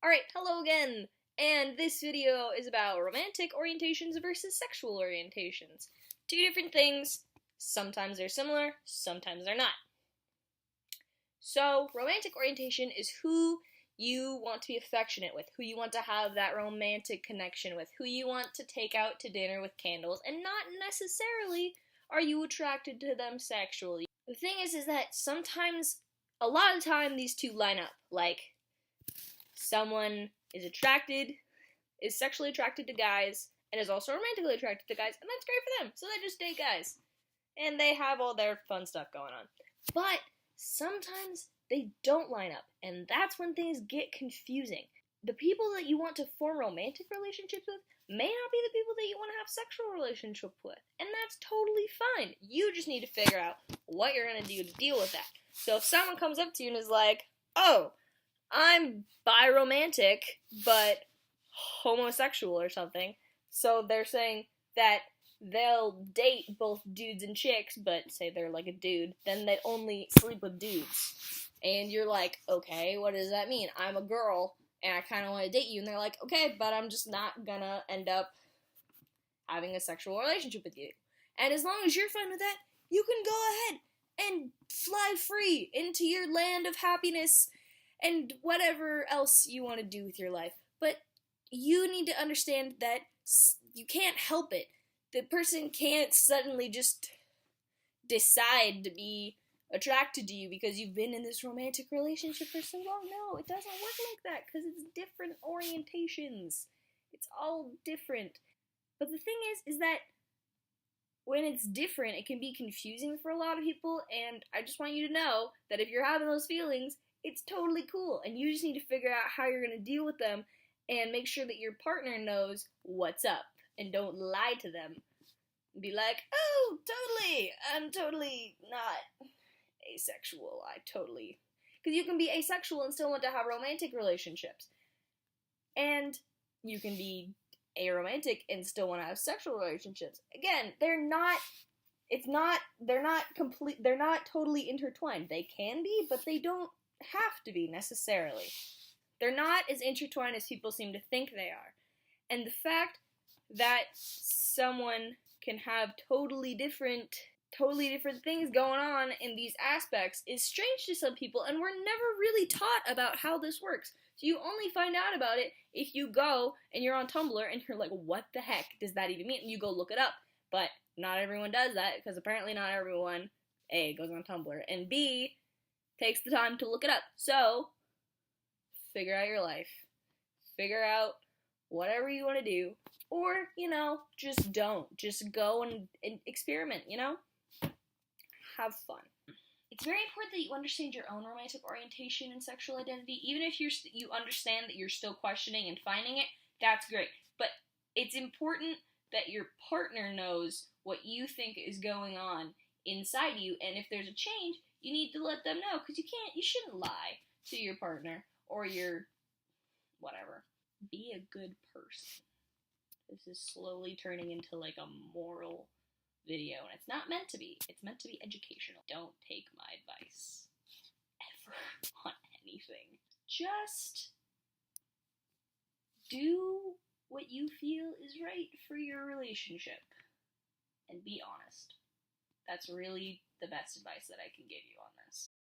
Alright, hello again! And this video is about romantic orientations versus sexual orientations. Two different things. Sometimes they're similar, sometimes they're not. So, romantic orientation is who you want to be affectionate with, who you want to have that romantic connection with, who you want to take out to dinner with candles, and not necessarily are you attracted to them sexually. The thing is that sometimes, a lot of the time, these two line up. Like, someone is sexually attracted to guys, and is also romantically attracted to guys, and that's great for them. So they just date guys. And they have all their fun stuff going on. But sometimes they don't line up, and that's when things get confusing. The people that you want to form romantic relationships with may not be the people that you want to have sexual relationships with, and that's totally fine. You just need to figure out what you're going to do to deal with that. So if someone comes up to you and is like, oh, I'm biromantic, but homosexual or something. So they're saying that they'll date both dudes and chicks, but say they're like a dude, then they only sleep with dudes. And you're like, okay, what does that mean? I'm a girl, and I kind of want to date you. And they're like, okay, but I'm just not gonna end up having a sexual relationship with you. And as long as you're fine with that, you can go ahead and fly free into your land of happiness and whatever else you want to do with your life. But you need to understand that you can't help it. The person can't suddenly just decide to be attracted to you because you've been in this romantic relationship for so long. No, it doesn't work like that because it's different orientations. It's all different. But the thing is that when it's different, it can be confusing for a lot of people, and I just want you to know that if you're having those feelings, it's totally cool, and you just need to figure out how you're going to deal with them and make sure that your partner knows what's up, and don't lie to them. Be like, oh, totally, I'm totally not asexual, because you can be asexual and still want to have romantic relationships, and you can be aromantic and still want to have sexual relationships. Again, they're not totally intertwined. They can be, but they don't have to be necessarily. They're not as intertwined as people seem to think they are. And the fact that someone can have totally different things going on in these aspects is strange to some people, and we're never really taught about how this works. So you only find out about it if you go and you're on Tumblr and you're like, what the heck does that even mean? And you go look it up. But not everyone does that, because apparently not everyone, A, goes on Tumblr, and B, takes the time to look it up. So, figure out your life. Figure out whatever you want to do. Or, just don't. Just go and experiment, Have fun. It's very important that you understand your own romantic orientation and sexual identity. Even if you understand that you're still questioning and finding it, that's great. But it's important that your partner knows what you think is going on inside you, and if there's a change, you need to let them know, because you shouldn't lie to your partner or your whatever. Be a good person. This is slowly turning into like a moral video, and it's not meant to be. It's meant to be educational. Don't take my advice ever on anything. Just do what you feel is right for your relationship, and be honest. That's really the best advice that I can give you on this.